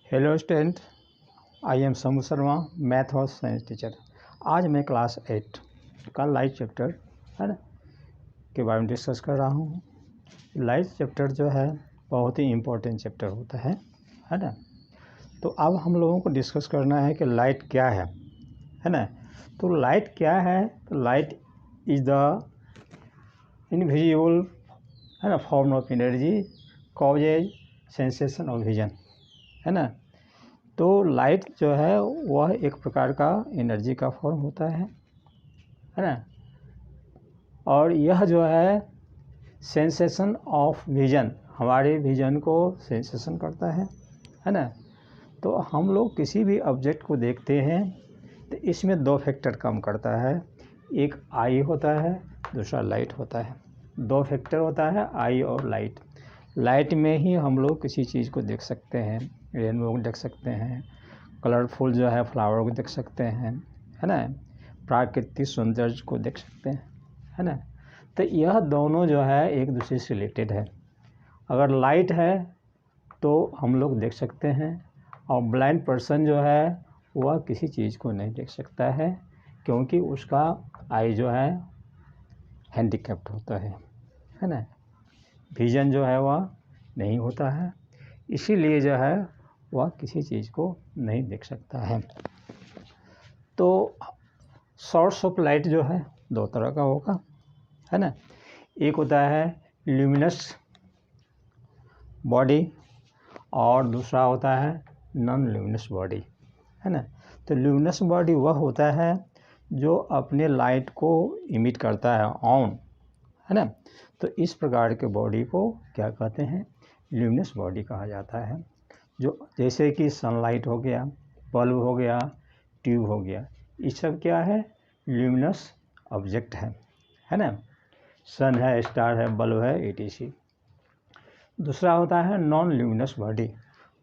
Hello student, I am Samu Sharma, math और science teacher. आज मैं क्लास 8 का लाइट चैप्टर है ना के बारे में डिस्कस कर रहा हूँ। लाइट चैप्टर जो है बहुत ही इम्पोर्टेंट चैप्टर होता है ना। तो अब हम लोगों को डिस्कस करना है कि लाइट क्या है ना। तो लाइट क्या है? तो लाइट इज़ द इनविजिबल है ना form of energy causes sensation of vision है ना। तो लाइट जो है वह एक प्रकार का एनर्जी का फॉर्म होता है ना। और यह जो है सेंसेशन ऑफ विजन, हमारे विजन को सेंसेशन करता है ना। तो हम लोग किसी भी ऑब्जेक्ट को देखते हैं तो इसमें दो फैक्टर काम करता है, एक आई होता है, दूसरा लाइट होता है। दो फैक्टर होता है, आई और लाइट। लाइट में ही हम लोग किसी चीज़ को देख सकते हैं, रेनबो को देख सकते हैं, कलरफुल जो है फ्लावर को देख सकते हैं है ना, प्राकृतिक सौंदर्य को देख सकते हैं है ना। तो यह दोनों जो है एक दूसरे से रिलेटेड है। अगर लाइट है तो हम लोग देख सकते हैं, और ब्लाइंड पर्सन जो है वह किसी चीज़ को नहीं देख सकता है, क्योंकि उसका आई जो है हैंडीकैप्ड होता है ना। विजन जो है वह नहीं होता है, इसीलिए जो है वह किसी चीज़ को नहीं देख सकता है। तो सोर्स ऑफ लाइट जो है दो तरह का होगा है ना। एक होता है ल्यूमिनस बॉडी और दूसरा होता है नॉन ल्यूमिनस बॉडी है ना। तो ल्यूमिनस बॉडी वह होता है जो अपने लाइट को इमिट करता है ऑन है ना। तो इस प्रकार के बॉडी को क्या कहते हैं? ल्यूमिनस बॉडी कहा जाता है। जो जैसे कि सनलाइट हो गया, बल्ब हो गया, ट्यूब हो गया, ये सब क्या है? ल्यूमिनस ऑब्जेक्ट है ना। सन है, स्टार है, बल्ब है, etc। दूसरा होता है नॉन ल्यूमिनस बॉडी,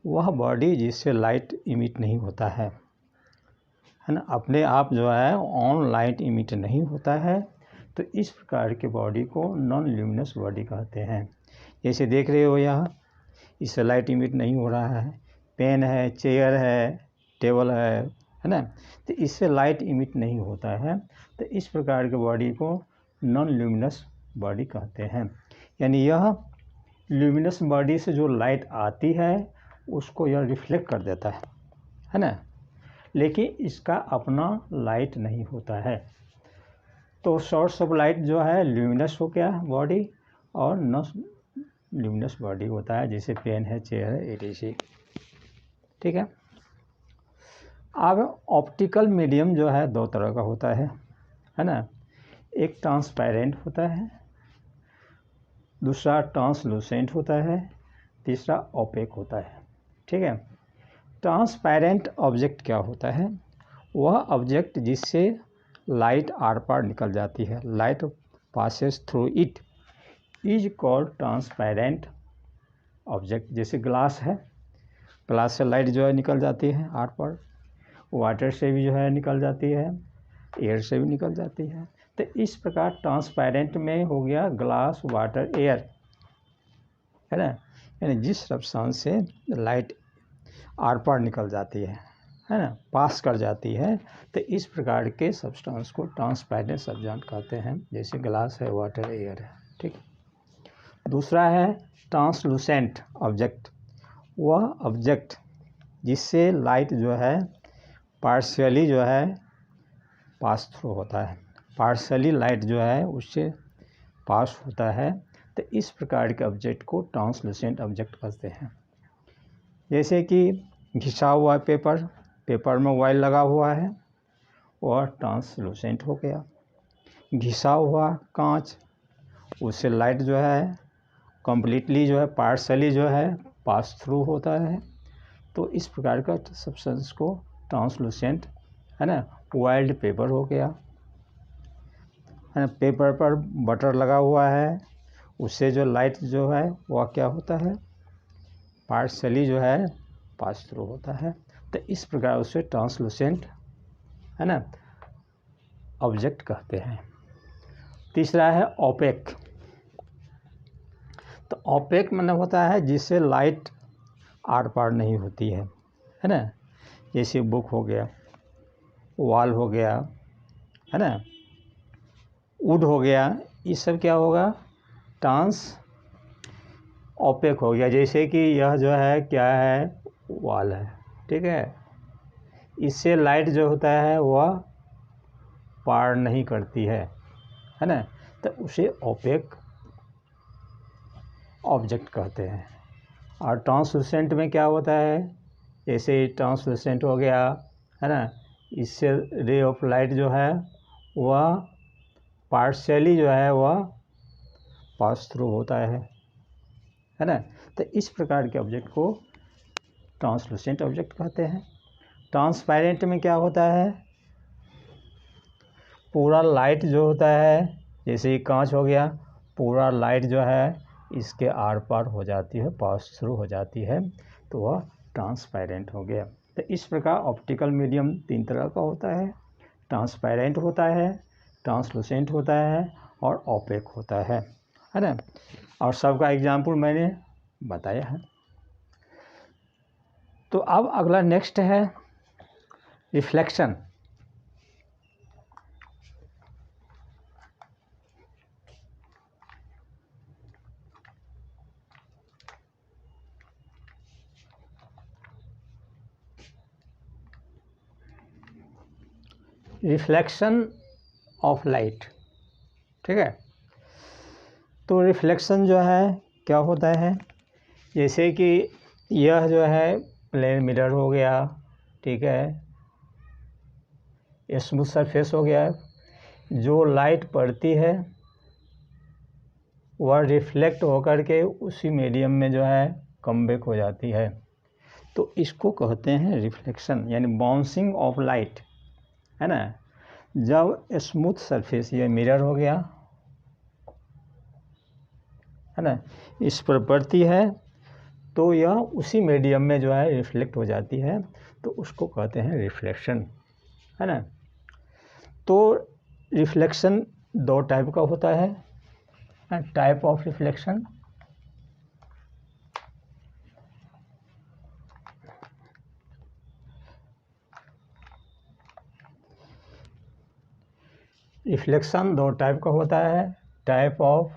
वह बॉडी जिससे लाइट इमिट नहीं होता है ना। अपने आप जो है ऑन लाइट इमिट नहीं होता है, तो इस प्रकार के बॉडी को नॉन ल्यूमिनस बॉडी कहते हैं। जैसे देख रहे हो यहाँ, इससे लाइट इमिट नहीं हो रहा है। पेन है, चेयर है, टेबल है ना, तो इससे लाइट इमिट नहीं होता है। तो इस प्रकार के बॉडी को नॉन ल्यूमिनस बॉडी कहते हैं। यानी यह ल्यूमिनस बॉडी से जो लाइट आती है उसको यह रिफ्लेक्ट कर देता है ना, लेकिन इसका अपना लाइट नहीं होता है। तो सोर्स ऑफ लाइट जो है ल्यूमिनस हो गया बॉडी, और नॉन ल्यूमिनस बॉडी होता है, जैसे पेन है, चेयर है, etc। ठीक है। अब ऑप्टिकल मीडियम जो है दो तरह का होता है ना। एक ट्रांसपेरेंट होता है, दूसरा ट्रांसलूसेंट होता है, तीसरा ओपेक होता है। ठीक है। ट्रांसपेरेंट ऑब्जेक्ट क्या होता है? वह ऑब्जेक्ट जिससे लाइट आर पार निकल जाती है, light passes through it, is called transparent object. जैसे ग्लास है, ग्लास से लाइट जो है निकल जाती है आर पार, वाटर से भी जो है निकल जाती है, एयर से भी निकल जाती है। तो इस प्रकार ट्रांसपेरेंट में हो गया ग्लास, वाटर, एयर है ना। यानी जिस सब्सटेंस से लाइट आर पार निकल जाती है ना, पास कर जाती है, तो इस प्रकार के सब्सटेंस को ट्रांसपेरेंट सब्सटेंस कहते हैं, जैसे ग्लास है, वाटर, एयर है। ठीक। दूसरा है ट्रांसलूसेंट ऑब्जेक्ट, वह ऑब्जेक्ट जिससे लाइट जो है पार्शियली जो है पास थ्रू होता है, पार्शियली लाइट जो है उससे पास होता है। तो इस प्रकार के ऑब्जेक्ट को ट्रांसलूसेंट ऑब्जेक्ट कहते हैं। जैसे कि घिसा हुआ पेपर, पेपर में ऑयल लगा हुआ है, वह ट्रांसलूसेंट हो गया। घिसा हुआ कांच, उससे लाइट जो है कम्प्लीटली जो है पार्शियली जो है पास थ्रू होता है। तो इस प्रकार का सब्सटेंस को ट्रांसलूसेंट है ना। ऑयल्ड पेपर हो गया है ना, पेपर पर बटर लगा हुआ है, उससे जो लाइट जो है वह क्या होता है? पार्शियली जो है पास थ्रू होता है। तो इस प्रकार उसे ट्रांसलूसेंट है ना ऑब्जेक्ट कहते हैं। तीसरा है ओपेक। तो ओपेक मतलब होता है जिससे लाइट आर पार नहीं होती है है ना। जैसे बुक हो गया, वॉल हो गया, है ना, वुड हो गया, ये सब क्या होगा, ट्रांस ओपेक हो गया। जैसे कि यह जो है क्या है, वॉल है, ठीक है, इससे लाइट जो होता है वह पार नहीं करती है ना, तो उसे ओपेक ऑब्जेक्ट कहते हैं। और ट्रांसलूसेंट में क्या होता है, जैसे ट्रांसलूसेंट हो गया, है ना, इससे रे ऑफ लाइट जो है वह पार्शियली जो है वह पास थ्रू होता है ना। तो इस प्रकार के ऑब्जेक्ट को ट्रांसलूसेंट ऑब्जेक्ट कहते हैं। ट्रांसपेरेंट में क्या होता है, पूरा लाइट जो होता है, जैसे कांच हो गया, पूरा लाइट जो है इसके आर पार हो जाती है, पास थ्रू हो जाती है, तो वह ट्रांसपेरेंट हो गया। तो इस प्रकार ऑप्टिकल मीडियम 3 तरह का होता है, ट्रांसपेरेंट होता है, ट्रांसलूसेंट होता है और ओपेक होता है ना। और सबका एग्जाम्पल मैंने बताया है। तो अब अगला नेक्स्ट है रिफ्लेक्शन। रिफ्लेक्शन ऑफ लाइट, ठीक है। तो रिफ्लेक्शन जो है क्या होता है, जैसे कि यह जो है प्लेन मिरर हो गया, ठीक है, स्मूथ सरफेस हो गया, जो लाइट पड़ती है वह रिफ्लेक्ट होकर के उसी मीडियम में जो है कमबैक हो जाती है, तो इसको कहते हैं रिफ्लेक्शन, यानी बाउंसिंग ऑफ लाइट, है ना। जब स्मूथ सरफेस, ये मिरर हो गया, है ना, इस पर पड़ती है तो यह उसी मीडियम में जो है रिफ्लेक्ट हो जाती है, तो उसको कहते हैं रिफ्लेक्शन, है ना। तो रिफ्लेक्शन 2 टाइप का होता है, type of reflection. Reflection 2 type का होता है, टाइप ऑफ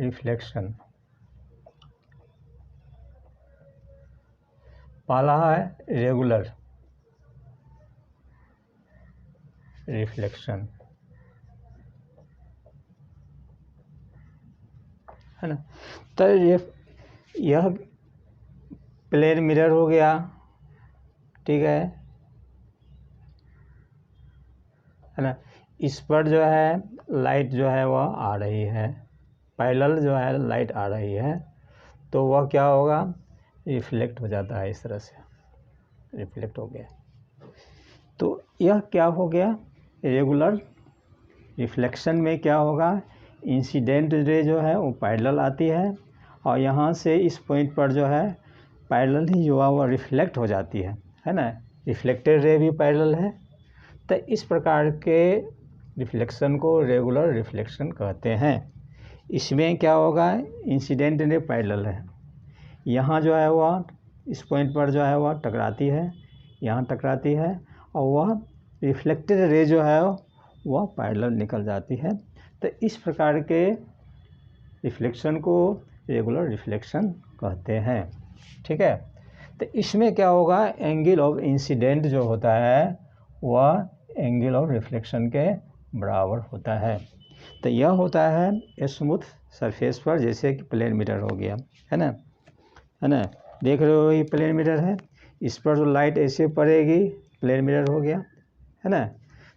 रिफ्लेक्शन। पहला है रेगुलर रिफ्लेक्शन, है ना। तो यह प्लेन मिरर हो गया, ठीक है ना, इस पर जो है लाइट जो है वह आ रही है, पैरेलल जो है लाइट आ रही है, तो वह क्या होगा, रिफ्लेक्ट हो जाता है, इस तरह से रिफ्लेक्ट हो गया। तो यह क्या हो गया, रेगुलर रिफ्लेक्शन में क्या होगा, इंसिडेंट रे जो है वो पैरेलल आती है और यहाँ से इस पॉइंट पर जो है पैरेलल ही जो है वो रिफ्लेक्ट हो जाती है ना, रिफ्लेक्टेड रे भी पैरेलल है। तो इस प्रकार के रिफ्लेक्शन को रेगुलर रिफ्लेक्शन कहते हैं। इसमें क्या होगा, इंसिडेंट रे पैरेलल है, यहाँ जो है वह इस पॉइंट पर जो है वह टकराती है, यहाँ टकराती है, और वह रिफ्लेक्टेड रे जो है वह पैरेलल निकल जाती है। तो इस प्रकार के रिफ्लेक्शन को रेगुलर रिफ्लेक्शन कहते हैं, ठीक है। तो इसमें क्या होगा, एंगल ऑफ इंसिडेंट जो होता है वह एंगल ऑफ रिफ्लेक्शन के बराबर होता है। तो यह होता है स्मूथ सरफेस पर, जैसे कि प्लेन मिरर हो गया, है ना, देख रहे हो ये प्लेन मिरर है, इस पर जो लाइट ऐसे पड़ेगी, प्लेन मिरर हो गया, है ना,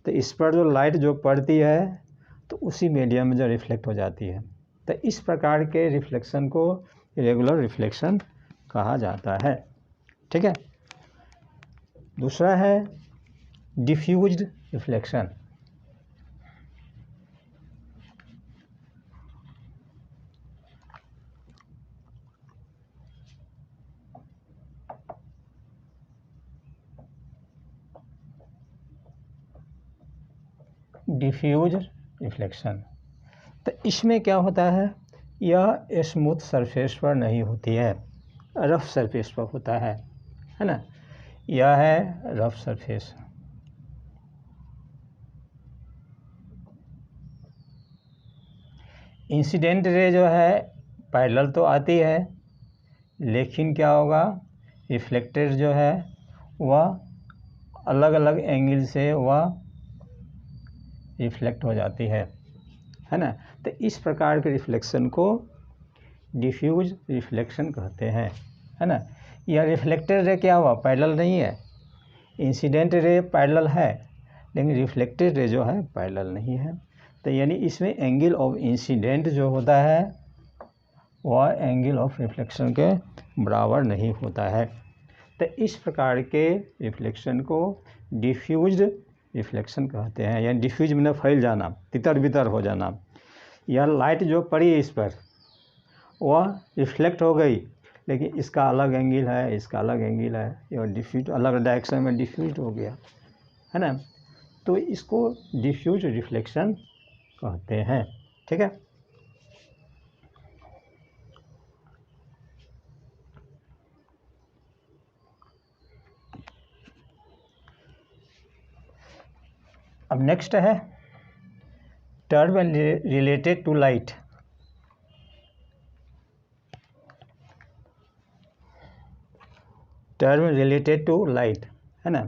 तो इस पर जो लाइट जो पड़ती है तो उसी मीडियम में जो रिफ्लेक्ट हो जाती है। तो इस प्रकार के रिफ्लेक्शन को रेगुलर रिफ्लेक्शन कहा जाता है, ठीक है। दूसरा है डिफ्यूज्ड रिफ्लेक्शन। डिफ्यूज रिफ्लेक्शन, तो इसमें क्या होता है, यह स्मूथ सरफेस पर नहीं होती है, रफ सरफेस पर होता है ना। यह है रफ सरफेस। इंसिडेंट रे जो है पैरेलल तो आती है, लेकिन क्या होगा, रिफ्लेक्टेड जो है वह अलग अलग एंगल से वह रिफ्लेक्ट हो जाती है ना। तो इस प्रकार के रिफ्लेक्शन को डिफ्यूज रिफ्लेक्शन कहते हैं, है ना। यह रिफ्लेक्टेड रे क्या हुआ, पैरेलल नहीं है। इंसिडेंट रे पैरेलल है, लेकिन रिफ्लेक्टेड रे जो है पैरेलल नहीं है। तो यानी इसमें एंगल ऑफ इंसिडेंट जो होता है वह एंगल ऑफ रिफ्लेक्शन के बराबर नहीं होता है। तो इस प्रकार के रिफ्लेक्शन को डिफ्यूज्ड रिफ्लेक्शन कहते हैं। यानी डिफ्यूज में फैल जाना, तितर बितर हो जाना। यह लाइट जो पड़ी इस पर वह रिफ्लेक्ट हो गई, लेकिन इसका अलग एंगल है, इसका अलग एंगल है, यह डिफ्यूज अलग डायरेक्शन में डिफ्यूज हो गया, है ना। तो इसको डिफ्यूज रिफ्लेक्शन कहते हैं, ठीक है। अब नेक्स्ट है term related to light. Term related to light, है ना।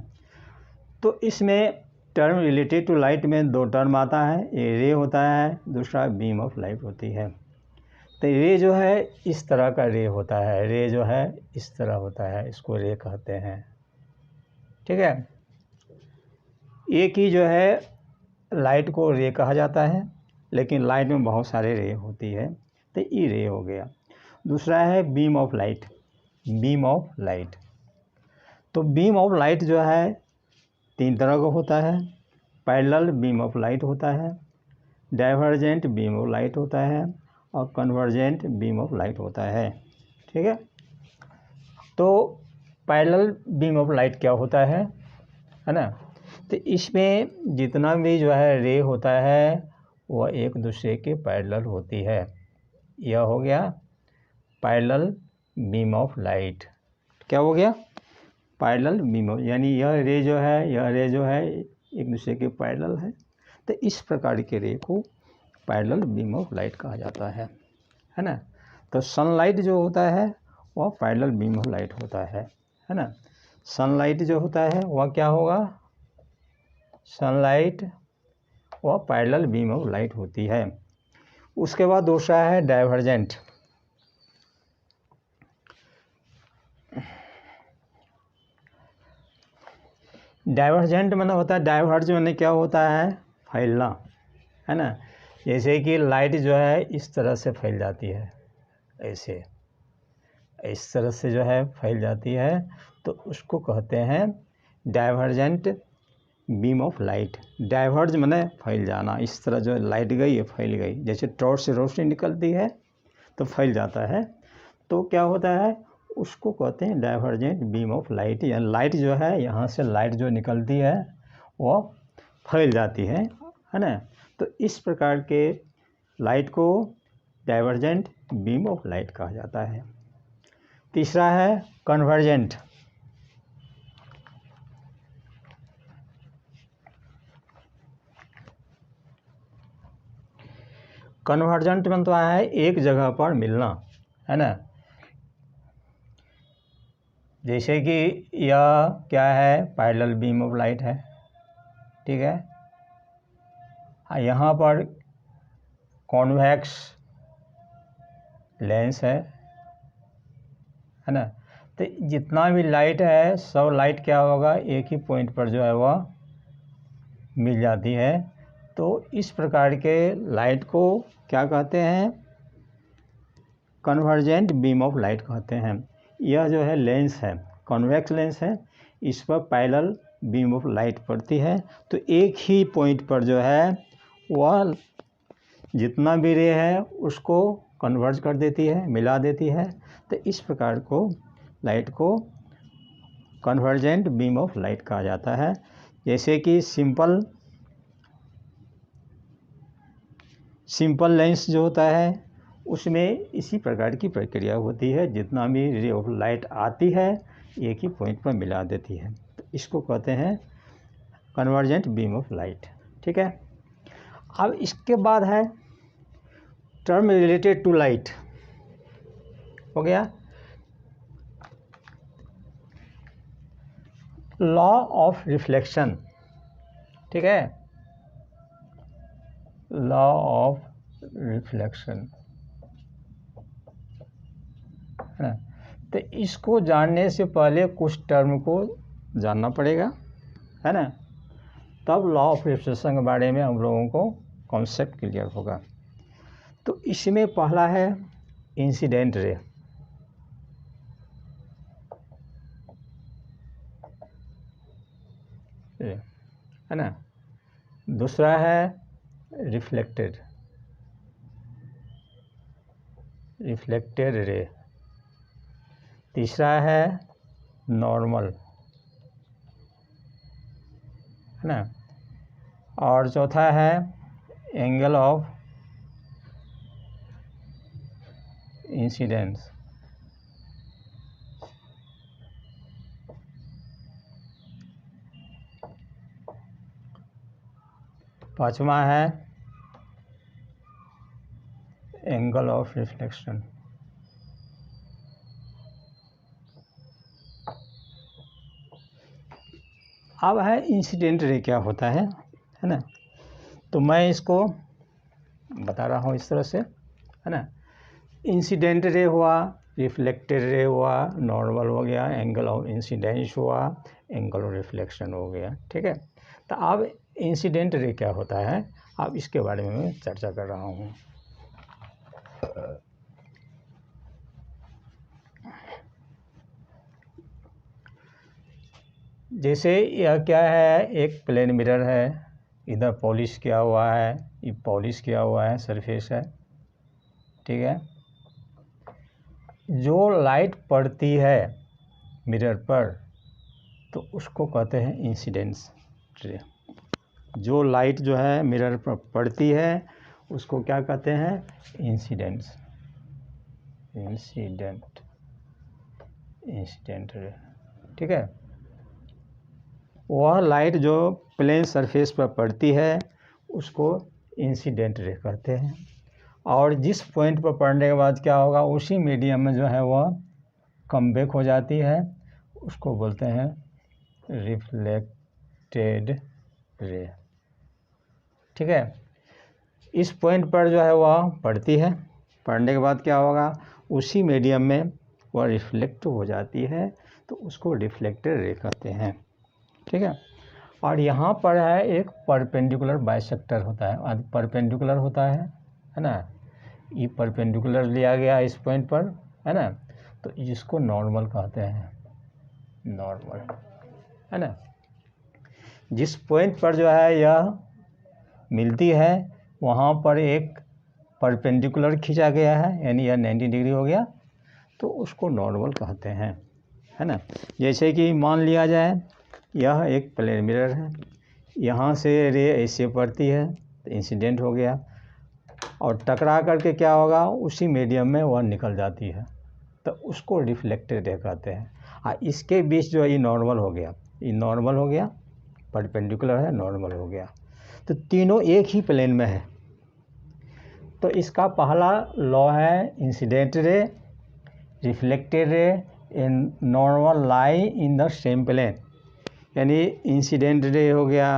तो इसमें टर्म रिलेटेड टू लाइट में दो टर्म आता है, एक रे होता है, दूसरा बीम ऑफ लाइट होती है। तो रे जो है इस तरह का रे होता है, रे जो है इस तरह होता है, इसको रे कहते हैं, ठीक है। एक ही जो है लाइट को रे कहा जाता है, लेकिन लाइट में बहुत सारे रे होती है, तो ये रे हो गया। दूसरा है beam of light. Beam of light, तो बीम ऑफ लाइट जो है तीन तरह का होता है। पैरेलल बीम ऑफ लाइट होता है, डाइवर्जेंट बीम ऑफ लाइट होता है, और कन्वर्जेंट बीम ऑफ लाइट होता है, ठीक है। तो पैरेलल बीम ऑफ लाइट क्या होता है ना। तो इसमें जितना भी जो है रे होता है वह एक दूसरे के पैरेलल होती है। यह हो गया पैरेलल बीम ऑफ लाइट। क्या हो गया, पैरेलल बीम ऑफ, यानी यह रे जो है, यह रे जो है एक दूसरे के पैरेलल है। तो इस प्रकार के रे को पैरेलल बीम ऑफ लाइट कहा जाता है ना। तो सनलाइट जो होता है वह पैरेलल बीम ऑफ लाइट होता है ना। सनलाइट जो होता है वह क्या होगा, सनलाइट वह पैरेलल बीम ऑफ लाइट होती है। उसके बाद दूसरा है डाइवर्जेंट। डाइवर्जेंट मतलब होता है, डाइवर्ज मैंने क्या होता है, फैलना, है ना। जैसे कि लाइट जो है इस तरह से फैल जाती है, ऐसे इस तरह से जो है फैल जाती है, तो उसको कहते हैं divergent beam of light. Diverge माने फैल जाना, इस तरह जो लाइट गई है फैल गई, जैसे टॉर्च से रोशनी निकलती है तो फैल जाता है, तो क्या होता है, उसको कहते हैं डाइवर्जेंट बीम ऑफ लाइट। या लाइट जो है यहाँ से लाइट जो निकलती है वो फैल जाती है ना। तो इस प्रकार के लाइट को डाइवर्जेंट बीम ऑफ लाइट कहा जाता है। तीसरा है कन्वर्जेंट। कन्वर्जेंट मतलब है एक जगह पर मिलना, है ना। जैसे कि यह क्या है, पैरेलल बीम ऑफ लाइट है, ठीक है। यहाँ पर कॉन्वेक्स लेंस है ना। तो जितना भी लाइट है सब लाइट क्या होगा, एक ही पॉइंट पर जो है वह मिल जाती है। तो इस प्रकार के लाइट को क्या कहते हैं, कन्वर्जेंट बीम ऑफ लाइट कहते हैं। यह जो है लेंस है, कॉन्वेक्स लेंस है, इस पर पैरेलल बीम ऑफ लाइट पड़ती है, तो एक ही पॉइंट पर जो है वह जितना भी रे है उसको कन्वर्ज कर देती है, मिला देती है। तो इस प्रकार को लाइट को कन्वर्जेंट बीम ऑफ लाइट कहा जाता है। जैसे कि सिंपल लेंस जो होता है उसमें इसी प्रकार की प्रक्रिया होती है, जितना भी रे ऑफ लाइट आती है एक ही पॉइंट पर मिला देती है। तो इसको कहते हैं कन्वर्जेंट बीम ऑफ लाइट। ठीक है, अब इसके बाद है टर्म रिलेटेड टू लाइट, हो गया लॉ ऑफ रिफ्लेक्शन। ठीक है, लॉ ऑफ रिफ्लेक्शन है। तो इसको जानने से पहले कुछ टर्म को जानना पड़ेगा, है ना, तब लॉ ऑफ रिफ्लेक्शन के बारे में हम लोगों को कॉन्सेप्ट क्लियर होगा। तो इसमें पहला है इंसिडेंट रे, है ना, दूसरा है रिफ्लेक्टेड रे, तीसरा है नॉर्मल, है ना, और चौथा है एंगल ऑफ इंसिडेंस। पांचवा है एंगल ऑफ रिफ्लेक्शन। अब है इंसिडेंट रे क्या होता है ना, तो मैं इसको बता रहा हूँ इस तरह से, है ना। इंसिडेंट रे हुआ, रिफ्लेक्टेड रे हुआ, नॉर्मल हो गया, एंगल ऑफ इंसिडेंस हुआ, एंगल ऑफ रिफ्लेक्शन हो गया। ठीक है, तो अब इंसिडेंट रे क्या होता है, अब इसके बारे में मैं चर्चा कर रहा हूँ। जैसे यह क्या है, एक प्लेन मिरर है, इधर पॉलिश किया हुआ है, ये पॉलिश किया हुआ है सरफेस है। ठीक है, जो लाइट पड़ती है मिरर पर तो उसको कहते हैं इंसिडेंस रे। जो लाइट जो है मिरर पर पड़ती है उसको क्या कहते हैं, इंसिडेंट रे। ठीक है, वह लाइट जो प्लेन सरफेस पर पड़ती है उसको इंसिडेंट रे कहते हैं, और जिस पॉइंट पर पड़ने के बाद क्या होगा, उसी मीडियम में जो है वह कमबैक हो जाती है, उसको बोलते हैं रिफ्लेक्टेड रे। ठीक है, इस पॉइंट पर जो है वह पड़ती है, पड़ने के बाद क्या होगा, उसी मीडियम में वह रिफ्लेक्ट हो जाती है, तो उसको रिफ्लेक्टेड रे कहते हैं। ठीक है, और यहाँ पर है एक परपेंडिकुलर बाइसेक्टर होता है, परपेंडिकुलर होता है ना, ये परपेंडिकुलर लिया गया इस पॉइंट पर, है ना, तो इसको नॉर्मल कहते हैं, नॉर्मल, है ना। जिस पॉइंट पर जो है यह मिलती है वहाँ पर एक परपेंडिकुलर खींचा गया है, यानी यह 90 डिग्री हो गया, तो उसको नॉर्मल कहते हैं, है ना। जैसे कि मान लिया जाए यह एक प्लेन मिरर है, यहाँ से रे ऐसे पड़ती है तो इंसिडेंट हो गया, और टकरा करके क्या होगा, उसी मीडियम में वह निकल जाती है, तो उसको रिफ्लेक्टेड रे कहते हैं। हाँ, इसके बीच जो ये नॉर्मल हो गया, ये नॉर्मल हो गया, परपेंडिकुलर है, नॉर्मल हो गया, तो तीनों एक ही प्लेन में है। तो इसका पहला लॉ है incident ray, reflected ray and normal lie in the same plane, यानी इंसिडेंट रे हो गया,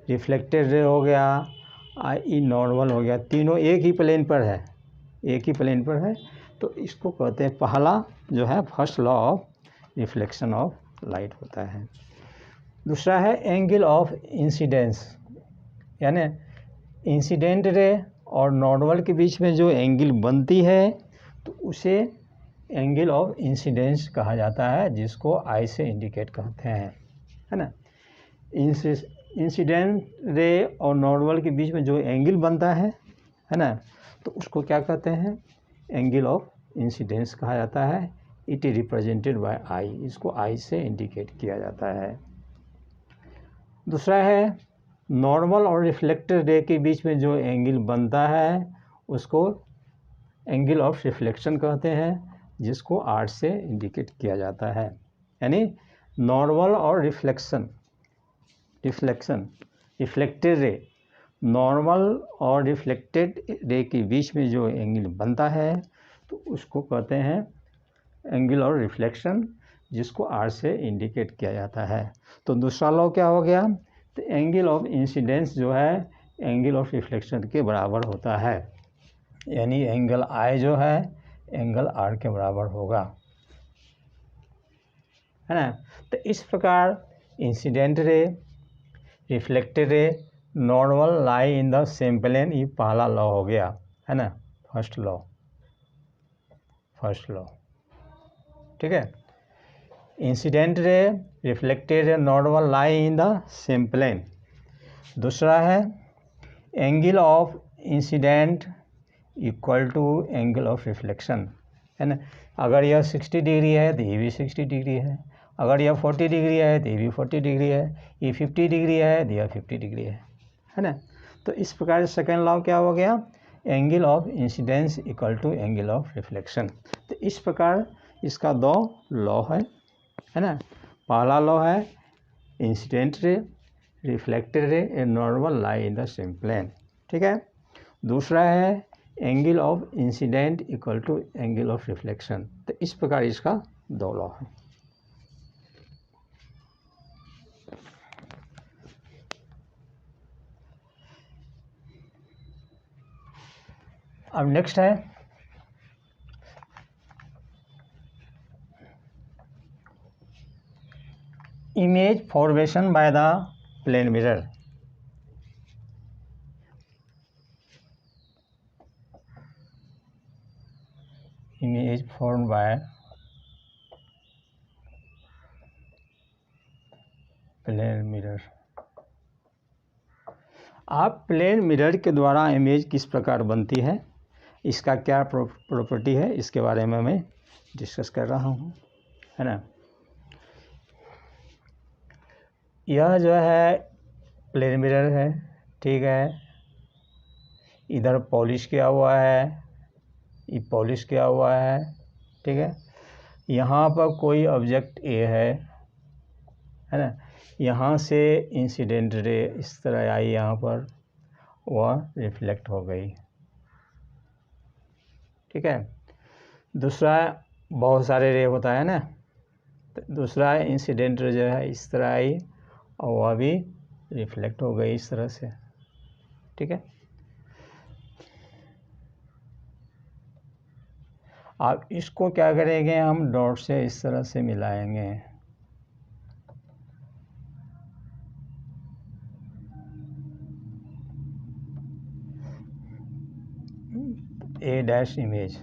रिफ्लेक्टेड रे हो गया, ई नॉर्मल हो गया, तीनों एक ही प्लेन पर है, एक ही प्लेन पर है, तो इसको कहते हैं पहला जो है first law of reflection of light होता है। दूसरा है एंगल ऑफ इंसिडेंस, यानी इंसिडेंट रे और नॉर्मल के बीच में जो एंगल बनती है तो उसे एंगल ऑफ इंसिडेंस कहा जाता है, जिसको आई से इंडिकेट करते हैं, है ना। इंसिडेंट रे और नॉर्मल के बीच में जो एंगल बनता है ना, तो उसको क्या कहते हैं, एंगल ऑफ इंसिडेंस कहा जाता है। इट इज रिप्रेजेंटेड बाय आई, इसको आई से इंडिकेट किया जाता है। दूसरा है नॉर्मल और रिफ्लेक्टेड रे के बीच में जो एंगल बनता है उसको एंगल ऑफ रिफ्लेक्शन कहते हैं, जिसको आर से इंडिकेट किया जाता है। यानी नॉर्मल और रिफ्लेक्टेड रे, नॉर्मल और रिफ्लेक्टेड रे के बीच में जो एंगल बनता है तो उसको कहते हैं एंगल ऑफ रिफ्लेक्शन, जिसको आर से इंडिकेट किया जाता है। तो दूसरा लॉ क्या हो गया, तो एंगल ऑफ इंसिडेंस जो है एंगल ऑफ रिफ्लेक्शन के बराबर होता है, यानी एंगल आई जो है एंगल आर के बराबर होगा, है ना। तो इस प्रकार incident ray, reflected ray, normal lie in the same plane, ये पहला लॉ हो गया, है ना, फर्स्ट लॉ, ठीक है। Incident ray, reflected ray, normal lie in the same plane. दूसरा है angle of incident equal to angle of reflection, है ना। अगर यह 60 डिग्री है तो ये भी 60 डिग्री है, अगर यह 40 डिग्री है तो ये भी 40 डिग्री है, ये 50 डिग्री है तो यह 50 डिग्री है ना। तो इस प्रकार सेकेंड लॉ क्या हो गया, angle of incidence equal to angle of reflection. तो इस प्रकार इसका दो लॉ है ना। पहला लॉ है incident ray, reflected ray and normal lie in the same plane, ठीक है। दूसरा है angle of incident equal to angle of reflection. तो इस प्रकार इसका दो लॉ है। अब नेक्स्ट है image formation by the plane mirror. Image form by plane mirror. आप प्लेन मिरर के द्वारा इमेज किस प्रकार बनती है, इसका क्या प्रॉपर्टी है, इसके बारे में मैं डिस्कस कर रहा हूँ, है ना। यह जो है प्लेन मिरर है, ठीक है। इधर पॉलिश किया हुआ है, ये पॉलिश किया हुआ है, ठीक है। यहाँ पर कोई ऑब्जेक्ट ए है ना। यहाँ से इंसिडेंट रे इस तरह आई, यहाँ पर वह रिफ्लेक्ट हो गई, ठीक है। दूसरा बहुत सारे रे होता है ना, तो दूसरा इंसिडेंट रे जो है इस तरह आई और वह भी रिफ्लेक्ट हो गई इस तरह से, ठीक है। अब इसको क्या करेंगे, हम डॉट से इस तरह से मिलाएंगे, ए डैश इमेज,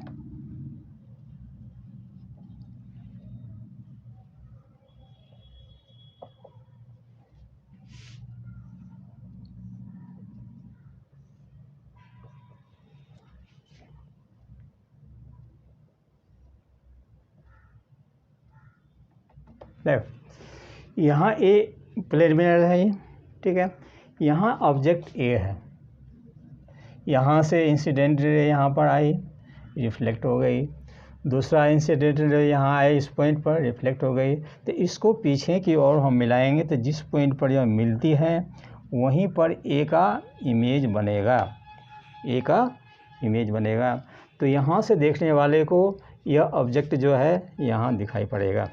यहाँ ए प्लेन मिरर है ये, ठीक है। यहाँ ऑब्जेक्ट ए है, यहाँ से इंसिडेंट रे यहाँ पर आई, रिफ्लेक्ट हो गई। दूसरा इंसिडेंट रे यहाँ आए इस पॉइंट पर, रिफ्लेक्ट हो गई। तो इसको पीछे की ओर हम मिलाएंगे, तो जिस पॉइंट पर यह मिलती है वहीं पर ए का इमेज बनेगा, ए का इमेज बनेगा। तो यहाँ से देखने वाले को यह ऑब्जेक्ट जो है यहाँ दिखाई पड़ेगा,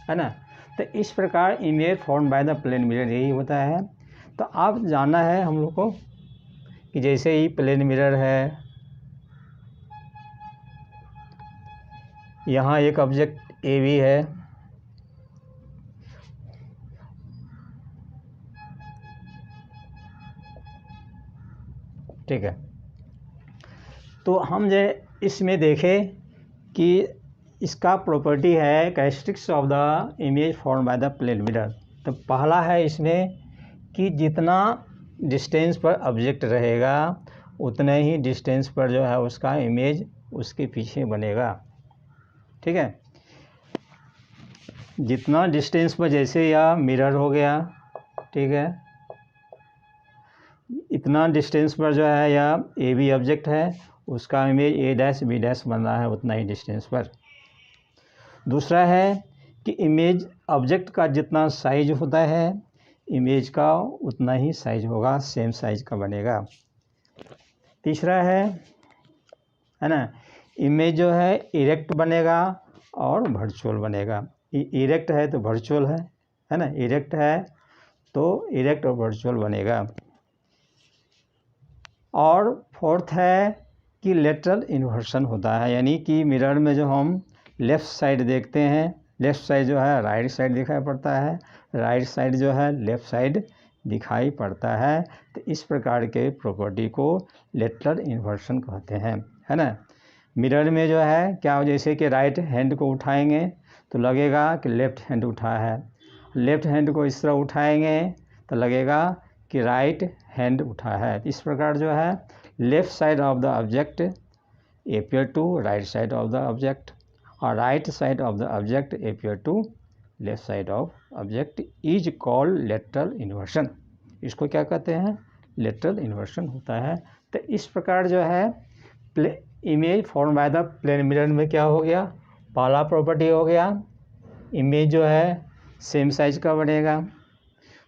है ना। तो इस प्रकार image form by the plane mirror यही होता है। तो आप जानना है हम लोग को कि जैसे ही प्लेन मिरर है, यहाँ एक ऑब्जेक्ट ए भी है, ठीक है। तो हम जो इसमें देखें कि इसका प्रॉपर्टी है characteristics of the image form by the plane mirror. तो पहला है इसमें कि जितना डिस्टेंस पर ऑब्जेक्ट रहेगा उतने ही डिस्टेंस पर जो है उसका इमेज उसके पीछे बनेगा, ठीक है। जितना डिस्टेंस पर, जैसे यह मिरर हो गया, ठीक है, इतना डिस्टेंस पर जो है यह ए बी ऑब्जेक्ट है उसका image A dash B dash बन रहा है उतना ही डिस्टेंस पर। दूसरा है कि इमेज ऑब्जेक्ट का जितना साइज होता है इमेज का उतना ही साइज होगा, सेम साइज का बनेगा। तीसरा है ना, इमेज जो है इरेक्ट बनेगा और वर्चुअल बनेगा। इरेक्ट है तो वर्चुअल है ना, इरेक्ट है तो इरेक्ट और वर्चुअल बनेगा। और फोर्थ है कि लेटरल इन्वर्सन होता है, यानी कि मिरर में जो हम लेफ़्ट साइड देखते हैं, लेफ़्ट साइड जो है राइट साइड दिखाई पड़ता है, राइट साइड जो है लेफ़्ट साइड दिखाई पड़ता है। तो इस प्रकार के प्रॉपर्टी को लेटरल इन्वर्सन कहते हैं, है ना। मिरर में जो है क्या, जैसे कि राइट हैंड को उठाएंगे तो लगेगा कि लेफ़्ट हैंड उठा है, लेफ़्ट हैंड को इस तरह उठाएंगे तो लगेगा कि राइट हैंड उठा है। इस प्रकार जो है left side of the object appear to right side of the object और right side of the object appear to left side of object is called lateral inversion. इसको क्या कहते हैं, लेटरल इन्वर्सन होता है। तो इस प्रकार जो है image form by the plane mirror में क्या हो गया, पहला प्रॉपर्टी हो गया इमेज जो है सेम साइज का बनेगा।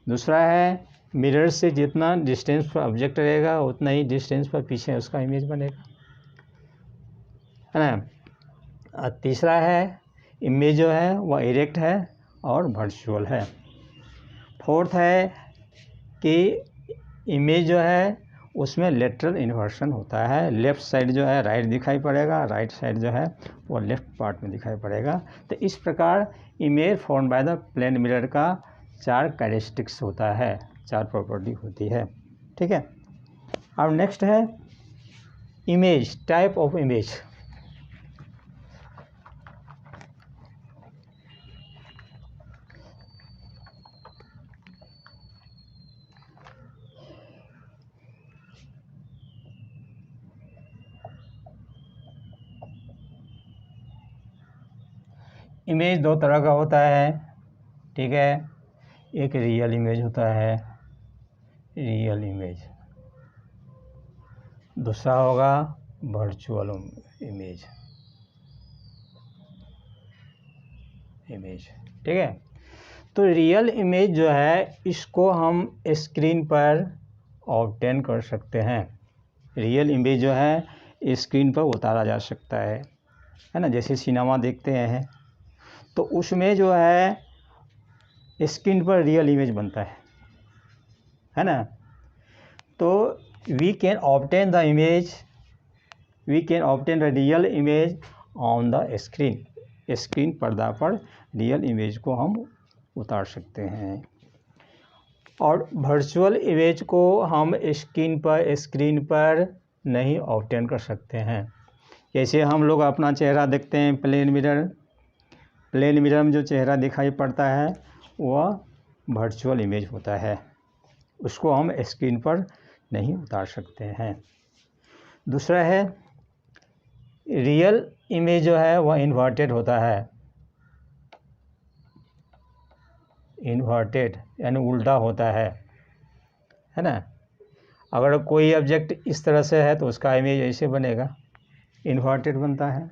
दूसरा है मिरर से जितना डिस्टेंस पर ऑब्जेक्ट रहेगा उतना ही डिस्टेंस पर पीछे उसका इमेज बनेगा, है ना। और तीसरा है इमेज जो है वह इरेक्ट है और वर्चुअल है। फोर्थ है कि इमेज जो है उसमें लेटरल इन्वर्सन होता है, लेफ़्ट साइड जो है राइट दिखाई पड़ेगा, राइट साइड जो है वो लेफ़्ट पार्ट में दिखाई पड़ेगा। तो इस प्रकार image form by the plane mirror का 4 कैरेक्टरिस्टिक्स होता है, 4 प्रॉपर्टी होती है, ठीक है। अब नेक्स्ट है image, type of image. Image 2 तरह का होता है, ठीक है। एक रियल इमेज होता है, रियल इमेज। दूसरा होगा वर्चुअल इमेज, ठीक है। तो रियल इमेज जो है इसको हम स्क्रीन पर ऑब्टेन कर सकते हैं। रियल इमेज जो है स्क्रीन पर उतारा जा सकता है ना। जैसे सिनेमा देखते हैं तो उसमें जो है स्क्रीन पर रियल इमेज बनता है ना। तो we can obtain the image, we can obtain the real image on the screen, screen पर्दा पर रियल इमेज को हम उतार सकते हैं। और वर्चुअल इमेज को हम स्क्रीन पर नहीं ऑब्टेन कर सकते हैं। जैसे हम लोग अपना चेहरा देखते हैं प्लेन मिरर में जो चेहरा दिखाई पड़ता है वह वर्चुअल इमेज होता है, उसको हम स्क्रीन पर नहीं उतार सकते हैं। दूसरा है रियल इमेज जो है वह इन्वर्टेड होता है, इन्वर्टेड यानी उल्टा होता है ना। अगर कोई ऑब्जेक्ट इस तरह से है तो उसका इमेज ऐसे बनेगा, इन्वर्टेड बनता है।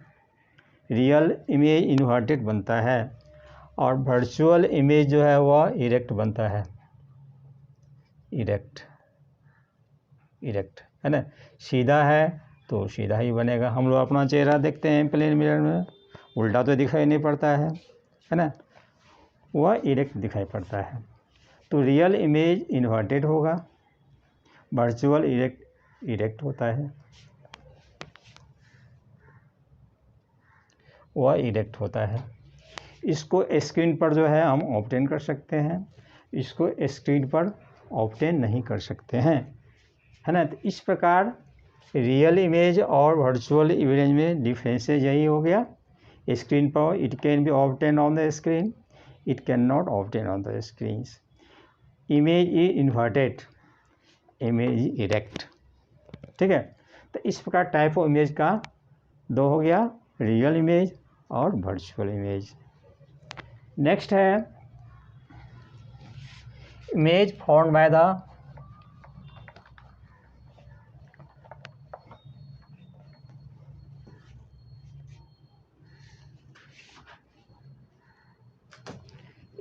रियल इमेज इन्वर्टेड बनता है और वर्चुअल इमेज जो है वह इरेक्ट बनता है, इरेक्ट है ना। सीधा है तो सीधा ही बनेगा। हम लोग अपना चेहरा देखते हैं प्लेन मिरर में, उल्टा तो दिखाई नहीं पड़ता है ना, वह इरेक्ट दिखाई पड़ता है। तो रियल इमेज इन्वर्टेड होगा, वर्चुअल इरेक्ट होता है, वह इरेक्ट होता है। इसको स्क्रीन पर जो है हम ऑब्टेन कर सकते हैं, इसको स्क्रीन पर ऑब्टेन नहीं कर सकते हैं, है ना। तो इस प्रकार रियल इमेज और वर्चुअल इमेज में डिफरेंसेस यही हो गया। स्क्रीन पर it can be obtain on the screen, it can not obtain on the screen. Image is inverted, image is erect, ठीक है। तो इस प्रकार टाइप ऑफ इमेज का 2 हो गया, रियल इमेज और वर्चुअल इमेज। नेक्स्ट है image form by the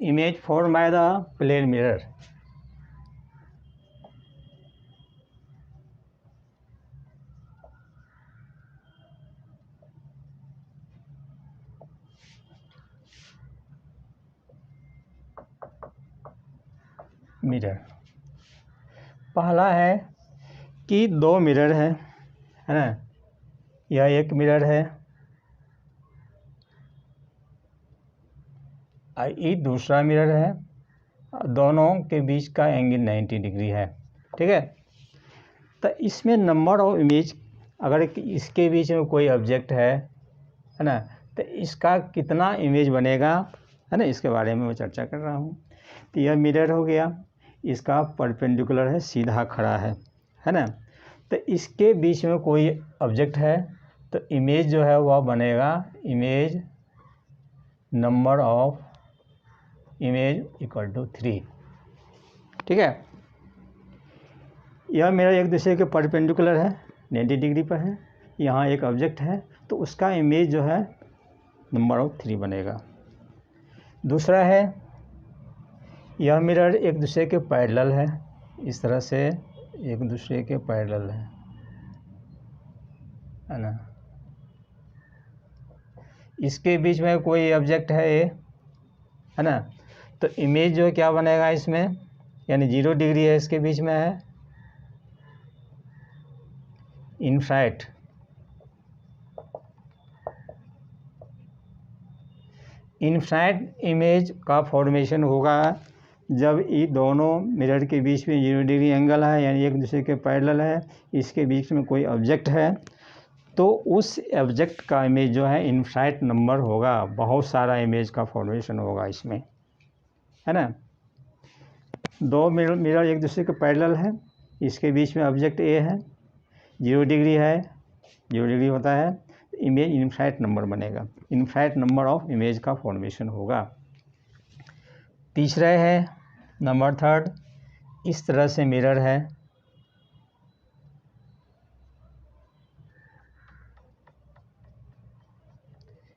image form by the plane mirror. Mirror पहला है कि दो मिरर है ना, यह एक मिरर है और ये दूसरा मिरर है, दोनों के बीच का एंगल 90 डिग्री है। ठीक है, तो इसमें नंबर ऑफ इमेज, अगर इसके बीच में कोई ऑब्जेक्ट है ना, तो इसका कितना इमेज बनेगा, है ना, इसके बारे में मैं चर्चा कर रहा हूँ। तो यह मिरर हो गया, इसका परपेंडिकुलर है, सीधा खड़ा है ना, तो इसके बीच में कोई ऑब्जेक्ट है तो इमेज जो है वह बनेगा image number of image equal to 3। ठीक है, यह मेरा एक दूसरे के परपेंडिकुलर है, 90 डिग्री पर है, यहाँ एक ऑब्जेक्ट है तो उसका इमेज जो है नंबर ऑफ 3 बनेगा। दूसरा है यह मिरर एक दूसरे के पैरेलल है, इस तरह से एक दूसरे के पैरेलल है ना, इसके बीच में कोई ऑब्जेक्ट है ना, तो इमेज जो क्या बनेगा इसमें, यानी 0 डिग्री है, इसके बीच में है, इनफाइट इमेज का फॉर्मेशन होगा जब ये दोनों मिरर के बीच में 0 डिग्री एंगल है, यानी एक दूसरे के पैरेलल है, इसके बीच में कोई ऑब्जेक्ट है, तो उस ऑब्जेक्ट का इमेज जो है इनफाइनाइट नंबर होगा, बहुत सारा इमेज का फॉर्मेशन होगा इसमें, है ना। दो मिरर एक दूसरे के पैरेलल है, इसके बीच में ऑब्जेक्ट ए है, 0 डिग्री है, 0 डिग्री होता है, इमेज इनफाइनाइट नंबर बनेगा, इनफाइनाइट नंबर ऑफ इमेज का फॉर्मेशन होगा। तीसरा है नंबर 3, इस तरह से मिरर है,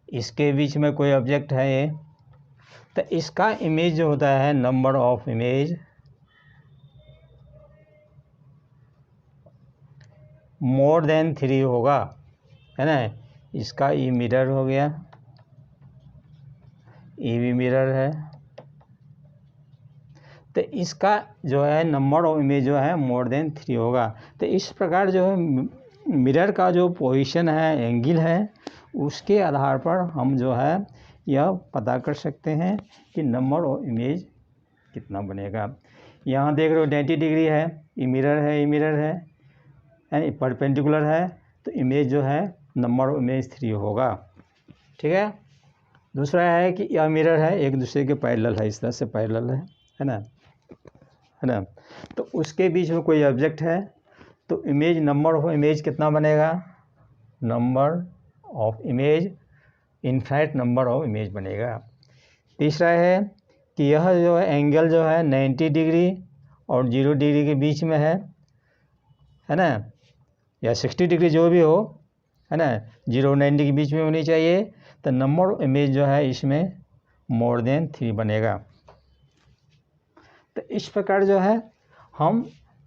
इसके बीच में कोई ऑब्जेक्ट है ये, तो इसका इमेज जो होता है number of image more than 3 होगा, है ना। इसका ये मिरर हो गया, ये भी मिरर है, तो इसका जो है नंबर ऑफ इमेज जो है मोर देन 3 होगा। तो इस प्रकार जो है मिरर का जो पोजीशन है, एंगल है, उसके आधार पर हम जो है यह पता कर सकते हैं कि नंबर ऑफ इमेज कितना बनेगा। यहाँ देख रहे हो 90 डिग्री है, ये मिरर है, ये मिरर है, यानी परपेंडिकुलर है, तो इमेज जो है नंबर ऑफ इमेज 3 होगा। ठीक है, दूसरा है कि यह मिरर है, एक दूसरे के पैरेलल है, इस तरह से पैरेलल है ना, तो उसके बीच में कोई ऑब्जेक्ट है तो इमेज नंबर ऑफ इमेज कितना बनेगा, number of image infinite number of image बनेगा। तीसरा है कि यह जो है एंगल जो है 90 डिग्री और 0 डिग्री के बीच में है ना, या 60 डिग्री जो भी हो, है ना, 0 और 90 के बीच में होनी चाहिए, तो नंबर ऑफ इमेज जो है इसमें मोर देन 3 बनेगा। तो इस प्रकार जो है हम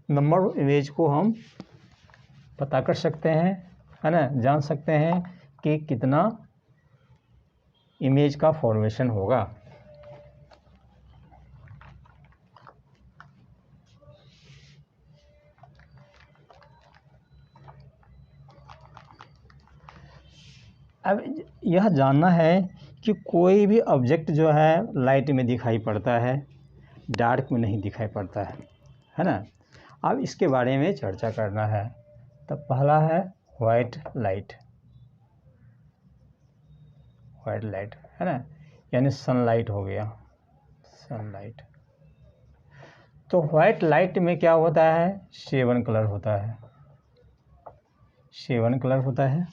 नंबर ऑफ इमेज को हम पता कर सकते हैं, है ना, जान सकते हैं कि कितना इमेज का फॉर्मेशन होगा। अब यह जानना है कि कोई भी ऑब्जेक्ट जो है लाइट में दिखाई पड़ता है, डार्क में नहीं दिखाई पड़ता है ना। अब इसके बारे में चर्चा करना है। तो पहला है वाइट लाइट, है ना, यानी सनलाइट हो गया, सनलाइट। तो वाइट लाइट में क्या होता है, 7 कलर होता है, 7 कलर होता है।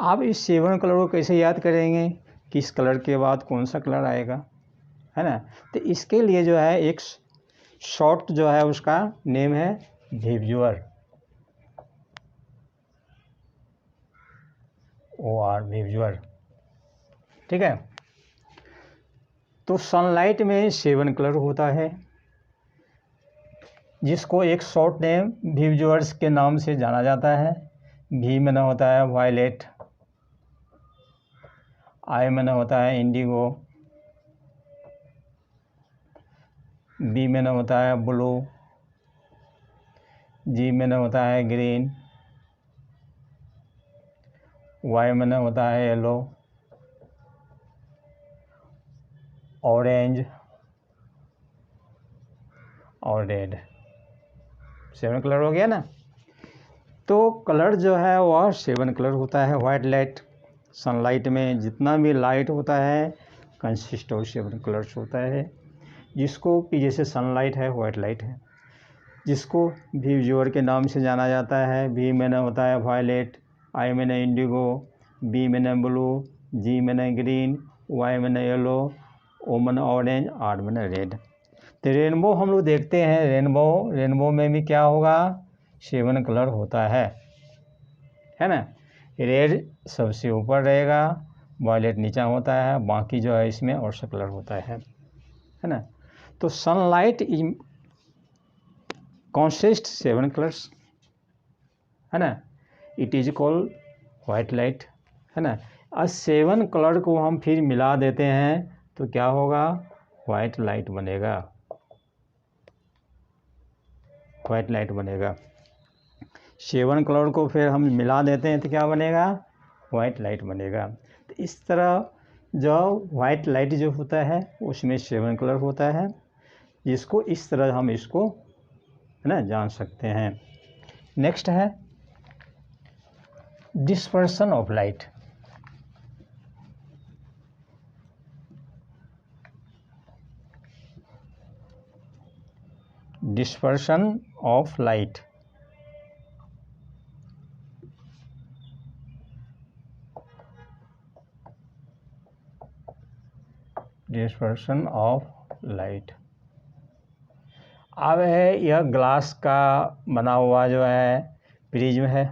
आप इस 7 कलर को कैसे याद करेंगे, किस कलर के बाद कौन सा कलर आएगा, है ना। तो इसके लिए जो है एक शॉर्ट जो है उसका नेम है विजुअल, OR विजुअल। ठीक है, तो सनलाइट में 7 कलर होता है, जिसको एक शॉर्ट नेम विजुअल्स के नाम से जाना जाता है। वी में होता है वायलेट, आई में होता है इंडिगो, बी में होता है ब्लू, जी में होता है ग्रीन, वाई में होता है येलो, ऑरेंज और रेड। 7 कलर हो गया ना। तो कलर जो है वह 7 कलर होता है। वाइट लाइट, सनलाइट में जितना भी लाइट होता है कंसिस्ट ऑफ 7 कलर्स होता है, जिसको कि जैसे सनलाइट है वाइट लाइट है, जिसको भी विजुअल के नाम से जाना जाता है। वी में होता है वायलेट, आई में इंडिगो, बी में ब्लू, जी में ग्रीन, वाई में येलो, ओ में ऑरेंज, आर में रेड। तो रेनबो हम लोग देखते हैं, रेनबो में भी क्या होगा, 7 कलर होता है ना। रेड सबसे ऊपर रहेगा, वायलेट नीचा होता है, बाकी जो है इसमें और सब कलर होता है ना। तो सनलाइट इज कॉन्सिस्ट 7 कलर्स है ना। It is called white light है ना। और 7 कलर को हम फिर मिला देते हैं तो क्या होगा, वाइट लाइट बनेगा, वाइट लाइट बनेगा। 7 कलर को फिर हम मिला देते हैं तो क्या बनेगा, वाइट लाइट बनेगा। तो इस तरह जो वाइट लाइट जो होता है उसमें 7 कलर होता है, जिसको इस तरह हम इसको है ना जान सकते हैं। नेक्स्ट है dispersion of light. Dispersion of light, dispersion of light. अब है यह ग्लास का बना हुआ जो है प्रिज्म है,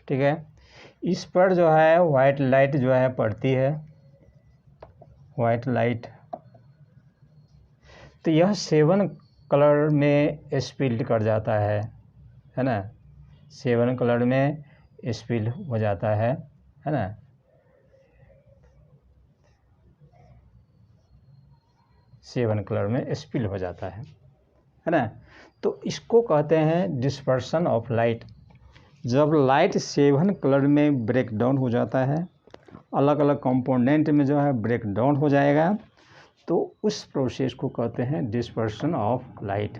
ठीक है। इस पर जो है वाइट लाइट जो है पड़ती है, वाइट लाइट। तो यह 7 कलर में स्प्लिट कर जाता है ना। 7 कलर में स्प्लिट हो जाता है ना। सेवन कलर में स्प्लिट हो जाता है ना। तो इसको कहते हैं डिस्पर्सन ऑफ लाइट। जब लाइट 7 कलर में ब्रेक डाउन हो जाता है, अलग अलग कंपोनेंट में जो है ब्रेक डाउन हो जाएगा, तो उस प्रोसेस को कहते हैं डिस्पर्सन ऑफ लाइट।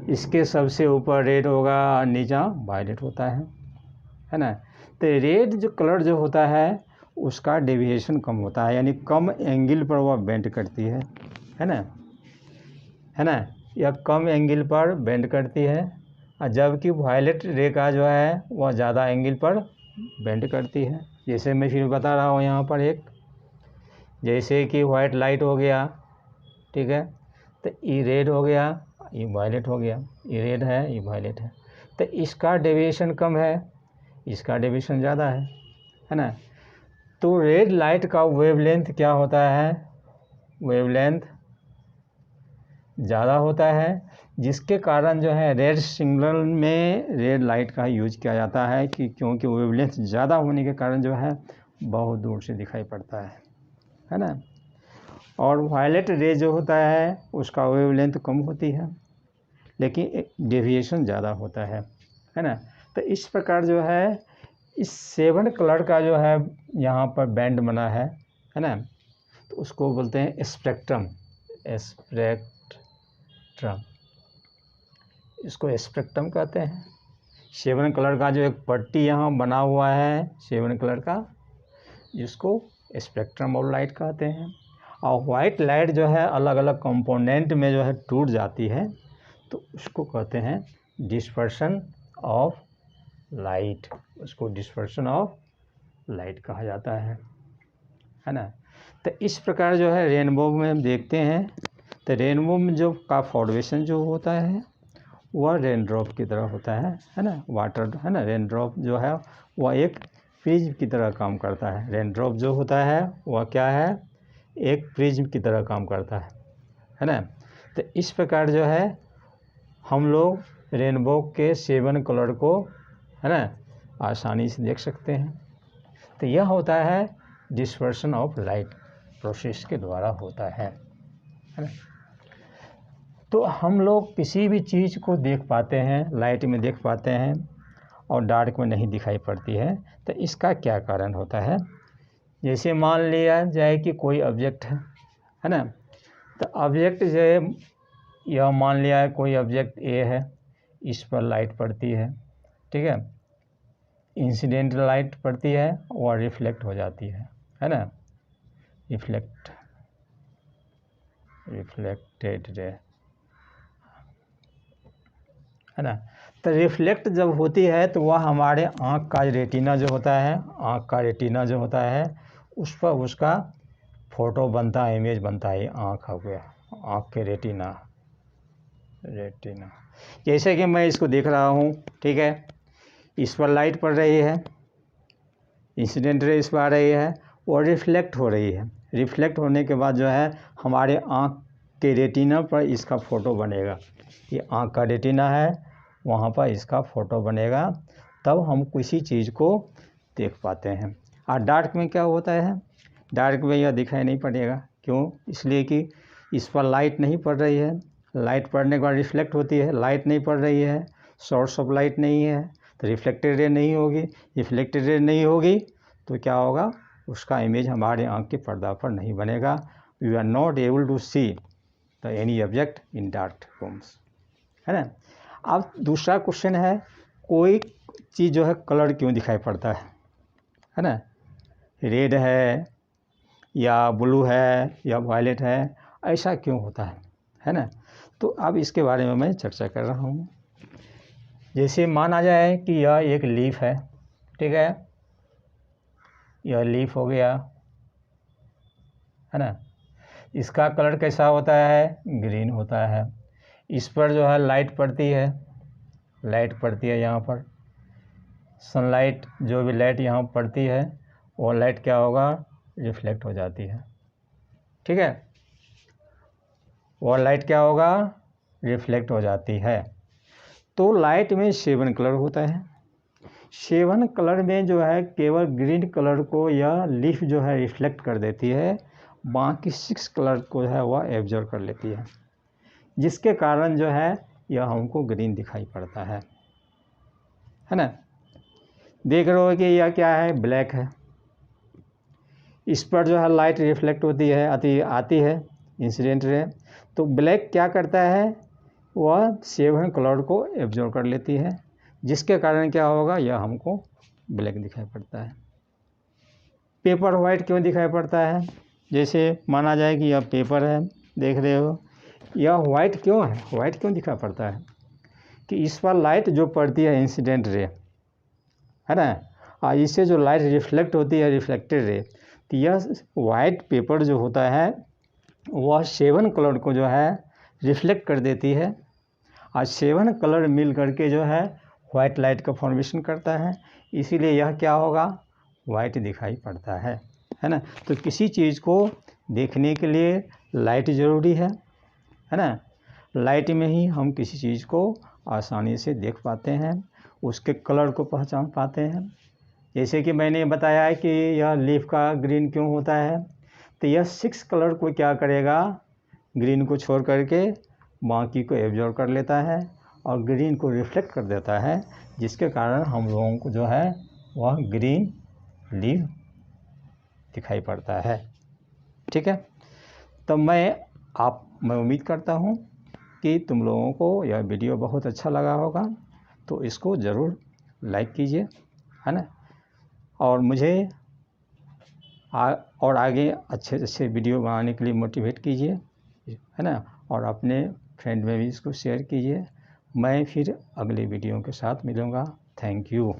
इसके सबसे ऊपर रेड होगा और नीचा वायलेट होता है ना। तो रेड जो कलर जो होता है उसका डेविएशन कम होता है, यानी कम एंगल पर वह बेंड करती है ना। यह कम एंगल पर बेंड करती है, और जबकि वायलेट रे का जो है वह ज़्यादा एंगल पर बेंड करती है। जैसे मैं फिर बता रहा हूँ यहाँ पर एक, जैसे कि वाइट लाइट हो गया, ठीक है। तो ये रेड हो गया, ये वायलेट हो गया, ये रेड है, ये वायलेट है। तो इसका डेविएशन कम है, इसका डेविएशन ज़्यादा है ना। तो रेड लाइट का वेवलेंथ क्या होता है, वेवलेंथ ज़्यादा होता है, जिसके कारण जो है रेड सिग्नल में रेड लाइट का यूज किया जाता है, कि क्योंकि वेवलेंथ ज़्यादा होने के कारण जो है बहुत दूर से दिखाई पड़ता है ना। और वायलेट रे जो होता है उसका वेवलेंथ कम होती है, लेकिन डेविएशन ज़्यादा होता है ना। तो इस प्रकार जो है इस 7 कलर का जो है यहाँ पर बैंड बना है ना। तो उसको बोलते हैं स्पेक्ट्रम, स्पेक्ट्रम, इसको स्पेक्ट्रम कहते हैं। 7 कलर का जो एक पट्टी यहाँ बना हुआ है 7 कलर का, जिसको स्पेक्ट्रम ऑफ लाइट कहते हैं। और वाइट लाइट जो है अलग अलग कंपोनेंट में जो है टूट जाती है, तो उसको कहते हैं डिस्पर्सन ऑफ लाइट, उसको डिस्पर्सन ऑफ लाइट कहा जाता है ना। तो इस प्रकार जो है रेनबो में हम देखते हैं, तो रेनबो में जो का फॉर्मेशन जो होता है वह रेन ड्रॉप की तरह होता है ना। वाटर है ना, रेन ड्रॉप जो है वह एक प्रिज्म की तरह काम करता है। रेन ड्रॉप जो होता है वह क्या है, एक प्रिज्म की तरह काम करता है ना। तो इस प्रकार जो है हम लोग रेनबो के 7 कलर को है ना आसानी से देख सकते हैं। तो यह होता है डिस्पर्शन ऑफ लाइट प्रोसेस के द्वारा होता है ना। तो हम लोग किसी भी चीज़ को देख पाते हैं, लाइट में देख पाते हैं और डार्क में नहीं दिखाई पड़ती है। तो इसका क्या कारण होता है? जैसे मान लिया जाए कि कोई ऑब्जेक्ट है ना। तो ऑब्जेक्ट जो है, यह मान लिया है कोई ऑब्जेक्ट ए है, इस पर लाइट पड़ती है, ठीक है। इंसिडेंट लाइट पड़ती है और रिफ्लेक्ट हो जाती है ना। रिफ्लेक्टेड रे है ना। तो रिफ्लेक्ट जब होती है तो वह हमारे आँख का रेटिना जो होता है, आँख का रेटिना जो होता है उस पर उसका फोटो बनता है, इमेज बनता है। आँख हो गया, आँख के रेटिना। जैसे कि मैं इसको देख रहा हूँ, ठीक है, इस पर लाइट पड़ रही है, इंसिडेंट रे इस पर आ रही है और रिफ्लेक्ट हो रही है। रिफ्लेक्ट होने के बाद जो है हमारे आँख के रेटिना पर इसका फ़ोटो बनेगा। ये आँख का रेटिना है, वहाँ पर इसका फ़ोटो बनेगा, तब हम किसी चीज़ को देख पाते हैं। और डार्क में क्या होता है? डार्क में यह दिखाई नहीं पड़ेगा। क्यों? इसलिए कि इस पर लाइट नहीं पड़ रही है। लाइट पड़ने के बाद रिफ्लेक्ट होती है, लाइट नहीं पड़ रही है, सोर्स ऑफ लाइट नहीं है, तो रिफ्लेक्टेड रे नहीं होगी। रिफ्लेक्टेड रे नहीं होगी तो क्या होगा? उसका इमेज हमारे आँख के पर्दा पर नहीं बनेगा। We are not able to see the any object in dark rooms, है ना। अब दूसरा क्वेश्चन है, कोई चीज़ जो है कलर क्यों दिखाई पड़ता है ना। रेड है या ब्लू है या वायलेट है, ऐसा क्यों होता है ना। तो अब इसके बारे में मैं चर्चा कर रहा हूँ। जैसे माना जाए कि यह एक लीफ है, ठीक है, यह लीफ हो गया, है ना। इसका कलर कैसा होता है? ग्रीन होता है। इस पर जो है लाइट पड़ती है, यहाँ पर सनलाइट, जो भी लाइट यहाँ पड़ती है वो लाइट क्या होगा? रिफ्लेक्ट हो जाती है, ठीक है। वो लाइट क्या होगा? रिफ्लेक्ट हो जाती है। तो लाइट में 7 कलर होता है। 7 कलर में जो है केवल ग्रीन कलर को यह लीफ जो है रिफ्लेक्ट कर देती है, बाकी 6 कलर को है वह एब्जॉर्व कर लेती है, जिसके कारण जो है यह हमको ग्रीन दिखाई पड़ता है ना। देख रहे हो कि यह क्या है? ब्लैक है। इस पर जो है लाइट रिफ्लेक्ट होती है, आती है इंसिडेंट रे। तो ब्लैक क्या करता है? वह 7 कलर को एब्जॉर्व कर लेती है, जिसके कारण क्या होगा? यह हमको ब्लैक दिखाई पड़ता है। पेपर वाइट क्यों दिखाई पड़ता है? जैसे माना जाए कि यह पेपर है, देख रहे हो, यह वाइट क्यों है? वाइट क्यों दिखाई पड़ता है? कि इस पर लाइट जो पड़ती है इंसिडेंट रे, है ना, और इससे जो लाइट रिफ्लेक्ट होती है रिफ्लेक्टेड रे, तो यह वाइट पेपर जो होता है वह 7 कलर को जो है रिफ्लेक्ट कर देती है, और 7 कलर मिल करके जो है वाइट लाइट का फॉर्मेशन करता है। इसीलिए यह क्या होगा? वाइट दिखाई पड़ता है ना। तो किसी चीज़ को देखने के लिए लाइट ज़रूरी है ना। लाइट में ही हम किसी चीज़ को आसानी से देख पाते हैं, उसके कलर को पहचान पाते हैं। जैसे कि मैंने बताया है कि यह लीफ का ग्रीन क्यों होता है, तो यह 6 कलर को क्या करेगा? ग्रीन को छोड़ करके बाकी को एब्जॉर्व कर लेता है और ग्रीन को रिफ्लेक्ट कर देता है, जिसके कारण हम लोगों को जो है वह ग्रीन लीफ दिखाई पड़ता है, ठीक है। तो मैं उम्मीद करता हूँ कि तुम लोगों को यह वीडियो बहुत अच्छा लगा होगा, तो इसको ज़रूर लाइक कीजिए, है ना, और मुझे और आगे अच्छे अच्छे वीडियो बनाने के लिए मोटिवेट कीजिए, है ना, और अपने फ्रेंड में भी इसको शेयर कीजिए। मैं फिर अगले वीडियो के साथ मिलूँगा। Thank you.